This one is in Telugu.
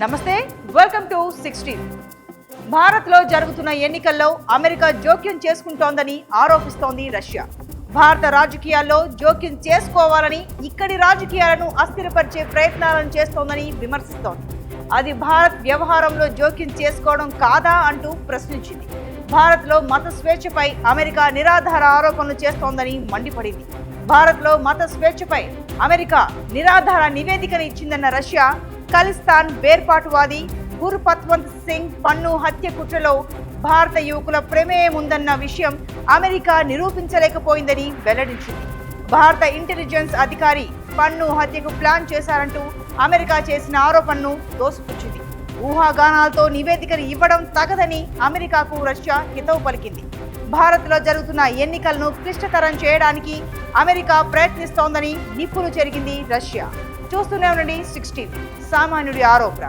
నమస్తే, వెల్కమ్ టు 16. భారత్లో జరుగుతున్న ఎన్నికల్లో అమెరికా జోక్యం చేసుకుంటోందని ఆరోపిస్తోంది రష్యా. భారత రాజకీయాల్లో జోక్యం చేసుకోవాలని, ఇక్కడి రాజకీయాలను అస్థిరపరిచే ప్రయత్నాలను చేస్తోందని విమర్శిస్తోంది. అది భారత్ వ్యవహారంలో జోక్యం చేసుకోవడం కాదా అంటూ ప్రశ్నించింది. భారత్లో మత స్వేచ్ఛపై అమెరికా నిరాధార ఆరోపణలు చేస్తోందని మండిపడింది. భారత్లో మత స్వేచ్ఛపై అమెరికా నిరాధార నివేదికను ఇచ్చిందన్న రష్యా, ఖలిస్తాన్ వేర్పాటువాది గుర్పత్వంత్ సింగ్ పన్ను హత్య కుట్రలో భారత యువకుల ప్రమేయం ఉందన్న విషయం అమెరికా నిరూపించలేకపోయిందని వెల్లడించింది. భారత ఇంటెలిజెన్స్ అధికారి పన్ను హత్యకు ప్లాన్ చేశారంటూ అమెరికా చేసిన ఆరోపణను తోసిపుచ్చింది. ఊహాగానాలతో నివేదికను ఇవ్వడం తగదని అమెరికాకు రష్యా హితవు పలికింది. భారత్లో జరుగుతున్న ఎన్నికలను క్లిష్టతరం చేయడానికి అమెరికా ప్రయత్నిస్తోందని నిప్పులు చెరిగింది రష్యా. చూస్తూనే ఉండండి 16, సామాన్యుడి ఆరోపణ.